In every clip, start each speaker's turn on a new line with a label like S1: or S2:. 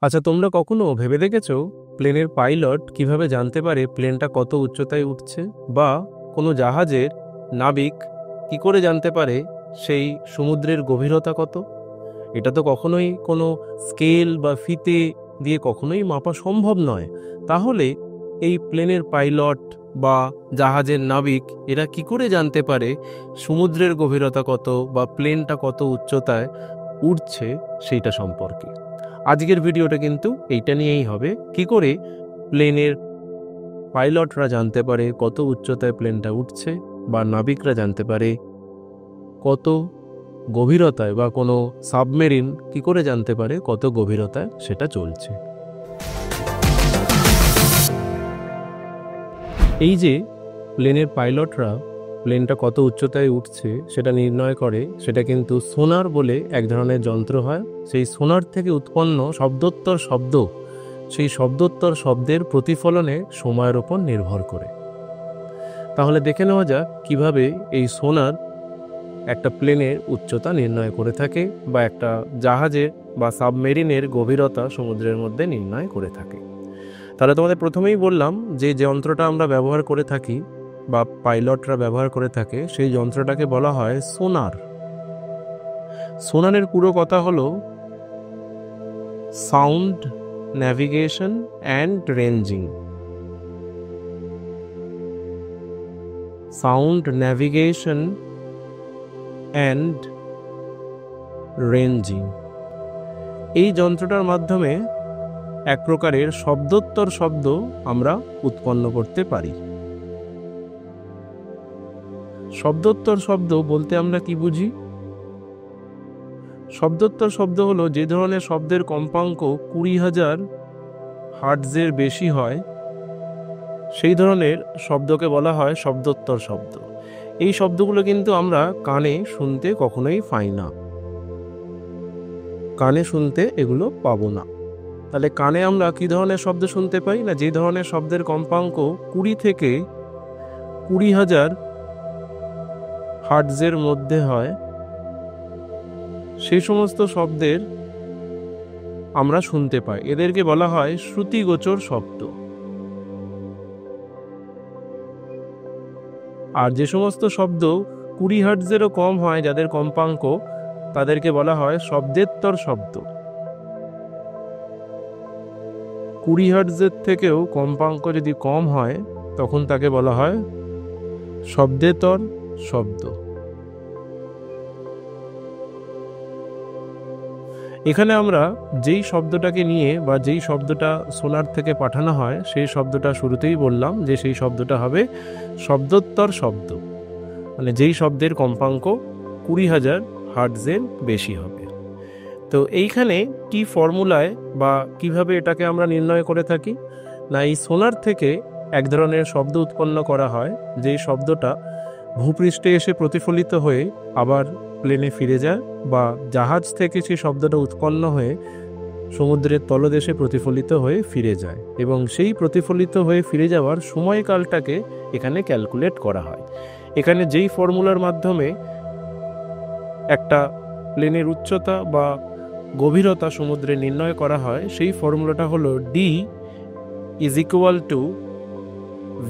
S1: আচ্ছা, তোমরা কখনো ভেবে দেখেছো প্লেনের পাইলট কিভাবে জানতে পারে প্লেনটা কত উচ্চতায় উঠছে? বা কোনো জাহাজের নাবিক কি করে জানতে পারে সেই সমুদ্রের গভীরতা কত? এটা তো কখনোই কোনো স্কেল বা ফিতে দিয়ে কখনোই মাপা সম্ভব নয়। তাহলে এই প্লেনের পাইলট বা জাহাজের নাবিক এরা কি করে জানতে পারে সমুদ্রের গভীরতা কত বা প্লেনটা কত উচ্চতায় উঠছে সেইটা সম্পর্কে? আজকের ভিডিওটা কিন্তু এইটা নিয়েই হবে, কি করে প্লেনের পাইলটরা জানতে পারে কত উচ্চতায় প্লেনটা উঠছে, বা নাবিকরা জানতে পারে কত গভীরতায়, বা কোনো সাবমেরিন কি করে জানতে পারে কত গভীরতায় সেটা চলছে। এই যে প্লেনের পাইলটরা প্লেনটা কত উচ্চতায় উঠছে সেটা নির্ণয় করে, সেটা কিন্তু সোনার বলে এক ধরনের যন্ত্র হয়। সেই সোনার থেকে উৎপন্ন শব্দোত্তর শব্দ, সেই শব্দোত্তর শব্দের প্রতিফলনে সময়ের ওপর নির্ভর করে। তাহলে দেখে নেওয়া যাক কিভাবে এই সোনার একটা প্লেনের উচ্চতা নির্ণয় করে থাকে, বা একটা জাহাজের বা সাবমেরিনের গভীরতা সমুদ্রের মধ্যে নির্ণয় করে থাকে। তাহলে তোমাদের প্রথমেই বললাম যে যন্ত্রটা আমরা ব্যবহার করে থাকি বা পাইলটরা ব্যবহার করে থাকে, সেই যন্ত্রটাকে বলা হয় সোনার। সোনারের পুরো কথা হলো sound navigation and ranging. Sound navigation and ranging, এই যন্ত্রটার মাধ্যমে এক প্রকারের শব্দোত্তর শব্দ আমরা উৎপন্ন করতে পারি। শব্দোত্তর শব্দ বলতে আমরা কি বুঝি? শব্দোত্তর শব্দ হলো যে ধরনের শব্দের কম্পাঙ্ক 20,000 হার্টজের বেশি হয়, সেই ধরনের শব্দকে বলা হয় শব্দোত্তর শব্দ। এই শব্দগুলো কিন্তু আমরা কানে শুনতে কখনোই পাই না, কানে শুনতে এগুলো পাবো না। তাহলে কানে আমরা কি ধরনের শব্দ শুনতে পাই? না, যে ধরনের শব্দের কম্পাঙ্ক 20 থেকে 20,000 হার্টজের মধ্যে হয়, সেই সমস্ত শব্দের আমরা শুনতে পাই। এদেরকে বলা হয় শ্রুতিগোচর শব্দ। আর যে সমস্ত শব্দ 20 হার্টজেরও কম হয়, যাদের কম্পাঙ্ক, তাদেরকে বলা হয় শব্দেত্তর শব্দ। 20 হার্টজের থেকেও কম্পাঙ্ক যদি কম হয়, তখন তাকে বলা হয় শব্দেতর শব্দ। এখানে আমরা যেই শব্দটাকে নিয়ে বা যেই শব্দটা সোনার থেকে পাঠানো হয়, সেই শব্দটা শুরুতেই বললাম যে সেই শব্দটা হবে শব্দোত্তর শব্দ, মানে যেই শব্দের কম্পাঙ্ক 20,000 হার্টজের বেশি হবে। তো এইখানে কি ফর্মুলায় বা কিভাবে এটাকে আমরা নির্ণয় করে থাকি? না, এই সোনার থেকে এক ধরনের শব্দ উৎপন্ন করা হয়, যেই শব্দটা ভূপৃষ্ঠে এসে প্রতিফলিত হয়ে আবার প্লেনে ফিরে যায়, বা জাহাজ থেকে সেই শব্দটা উৎপন্ন হয়ে সমুদ্রের তলদেশে প্রতিফলিত হয়ে ফিরে যায়, এবং সেই প্রতিফলিত হয়ে ফিরে যাওয়ার সময়কালটাকে এখানে ক্যালকুলেট করা হয়। এখানে যেই ফর্মুলার মাধ্যমে একটা প্লেনের উচ্চতা বা গভীরতা সমুদ্রে নির্ণয় করা হয়, সেই ফর্মুলাটা হলো D =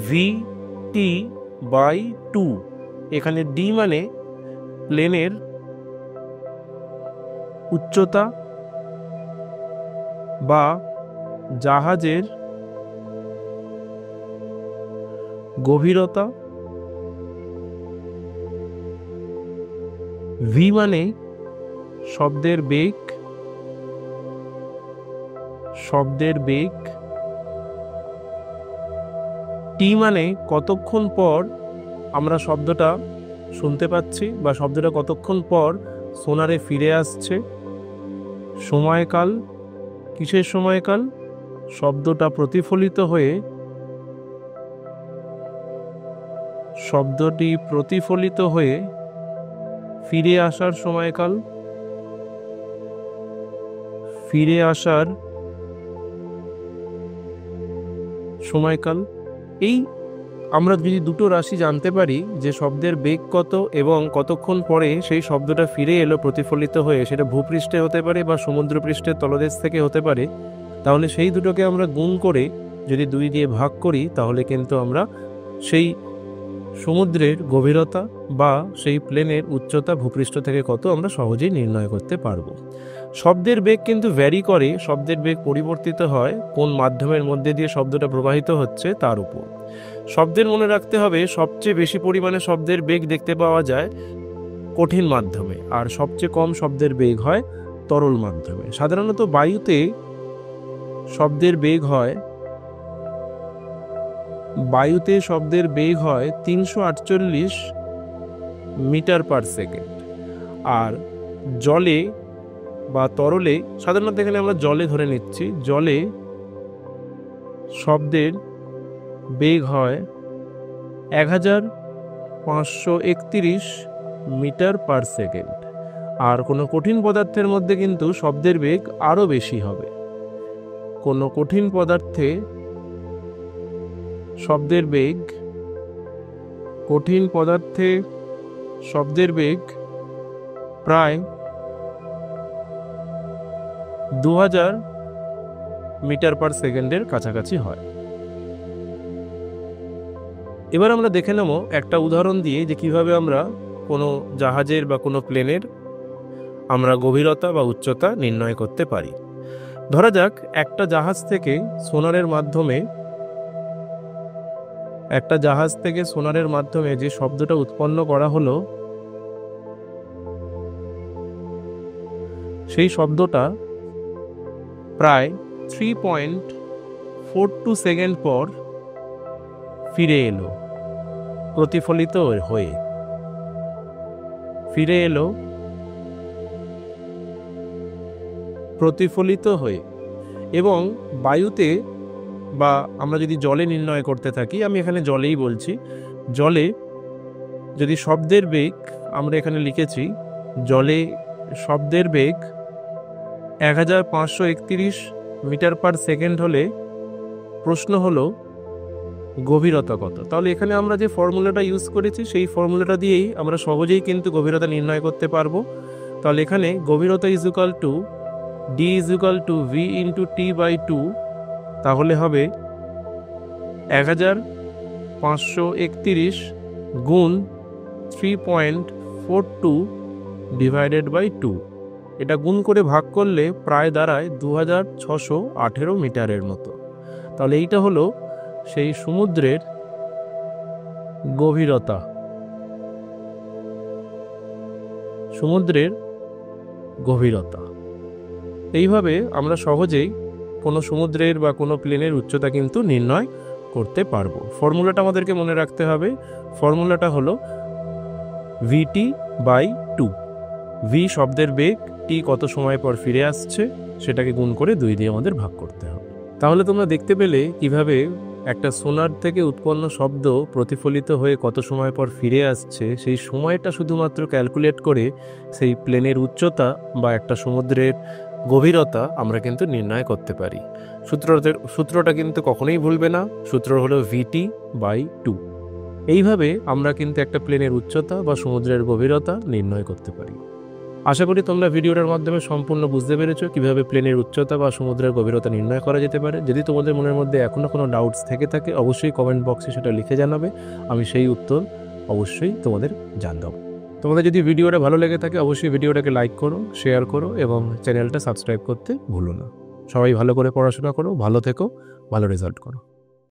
S1: VT/2। এখানে D মানে প্লেনের উচ্চতা বা জাহাজের গভীরতা, V মানে শব্দের বেগ, T মানে কতক্ষণ পর আমরা শব্দটা শুনতে পাচ্ছি বা শব্দটা কতক্ষণ পর সোনারে ফিরে আসছে, সময়কাল, কিসের সময়কাল? শব্দটা প্রতিফলিত হয়ে, শব্দটি প্রতিফলিত হয়ে ফিরে আসার সময়কাল, ফিরে আসার সময়কাল। এই আমরা যদি দুটো রাশি জানতে পারি, যে শব্দের বেগ কত এবং কতক্ষণ পরে সেই শব্দটা ফিরে এলো প্রতিফলিত হয়ে, সেটা ভূপৃষ্ঠে হতে পারে বা সমুদ্রপৃষ্ঠের তলদেশ থেকে হতে পারে, তাহলে সেই দুটোকে আমরা গুণ করে যদি 2 দিয়ে ভাগ করি তাহলে কিন্তু আমরা সেই সমুদ্রের গভীরতা বা সেই প্লেনের উচ্চতা ভূপৃষ্ঠ থেকে কত আমরা সহজেই নির্ণয় করতে পারবো। শব্দের বেগ কিন্তু ভ্যারি করে, শব্দের বেগ পরিবর্তিত হয় কোন মাধ্যমের মধ্যে দিয়ে শব্দটা প্রবাহিত হচ্ছে তার উপর। শব্দের মনে রাখতে হবে সবচেয়ে বেশি পরিমাণে শব্দের বেগ দেখতে পাওয়া যায় কঠিন মাধ্যমে, আর সবচেয়ে কম শব্দের বেগ হয় তরল মাধ্যমে। সাধারণত বায়ুতে শব্দের বেগ হয় 348 মিটার পার সেকেন্ড, আর জলে বা তরলে, সাধারণত এখানে আমরা জলে ধরে নিচ্ছি, জলে শব্দের বেগ হয় 1531 মিটার পার সেকেন্ড। আর কোনো কঠিন পদার্থের মধ্যে কিন্তু শব্দের বেগ আরও বেশি হবে। কোনো কঠিন পদার্থে শব্দের বেগ প্রায় 2000 মিটার পার সেকেন্ডের কাছাকাছি হয়। এবার আমরা দেখে নেব একটা উদাহরণ দিয়ে যে কিভাবে আমরা কোনো জাহাজের বা কোনো প্লেনের আমরা গভীরতা বা উচ্চতা নির্ণয় করতে পারি। ধরা যাক একটা জাহাজ থেকে সোনারের মাধ্যমে যে শব্দটা উৎপন্ন করা হলো সেই শব্দটা প্রায় 3.42 সেকেন্ড পর ফিরে এলো প্রতিফলিত হয়ে, এবং বায়ুতে বা আমরা যদি জলে নির্ণয় করতে থাকি, আমি এখানে জলেই বলছি, জলে যদি শব্দের বেগ আমরা এখানে লিখেছি, জলে শব্দের বেগ 1531 মিটার পার সেকেন্ড হলে প্রশ্ন হলো গভীরতা কত। তাহলে এখানে আমরা যে ফর্মুলাটা ইউজ করেছি সেই ফর্মুলাটা দিয়েই আমরা সহজেই কিন্তু গভীরতা নির্ণয় করতে পারবো। তাহলে এখানে গভীরতা is equal to D is equal to V into T by 2, তাহলে হবে 1531 গুণ 3.42 ডিভাইডেড বাই 2। এটা গুণ করে ভাগ করলে প্রায় দাঁড়ায় 2618 মিটারের মতো। তাহলে এইটা হলো সেই সমুদ্রের গভীরতা। এইভাবে আমরা সহজেই কোনো সমুদ্রের বা কোনো প্লেনের উচ্চতা কিন্তু নির্ণয় করতে পারবো। ফর্মুলাটা আমাদেরকে মনে রাখতে হবে, ফর্মুলাটা হলো ভিটি বাই 2। ভি শব্দের বেগ, টি কত সময় পর ফিরে আসছে সেটাকে গুণ করে 2 দিয়ে আমাদের ভাগ করতে হবে। তাহলে তোমরা দেখতে পেলে কিভাবে একটা সোনার থেকে উৎপন্ন শব্দ প্রতিফলিত হয়ে কত সময় পর ফিরে আসছে, সেই সময়টা শুধুমাত্র ক্যালকুলেট করে সেই প্লেনের উচ্চতা বা একটা সমুদ্রের গভীরতা আমরা কিন্তু নির্ণয় করতে পারি। সূত্রটা কিন্তু কখনোই ভুলবে না, সূত্র হলো ভিটি বাই 2। এইভাবে আমরা কিন্তু একটা প্লেনের উচ্চতা বা সমুদ্রের গভীরতা নির্ণয় করতে পারি। আশা করি তোমরা ভিডিওটার মাধ্যমে সম্পূর্ণ বুঝতে পেরেছো কিভাবে প্লেনের উচ্চতা বা সমুদ্রের গভীরতা নির্ণয় করা যেতে পারে। যদি তোমাদের মনের মধ্যে এখনও কোনো ডাউটস থেকে থাকে অবশ্যই কমেন্ট বক্সে সেটা লিখে জানাবে, আমি সেই উত্তর অবশ্যই তোমাদের জানাবো। তোমাদের যদি ভিডিওটা ভালো লেগে থাকে অবশ্যই ভিডিওটাকে লাইক করো, শেয়ার করো এবং চ্যানেলটা সাবস্ক্রাইব করতে ভুলো না। সবাই ভালো করে পড়াশোনা করো, ভালো থেকো, ভালো রেজাল্ট করো।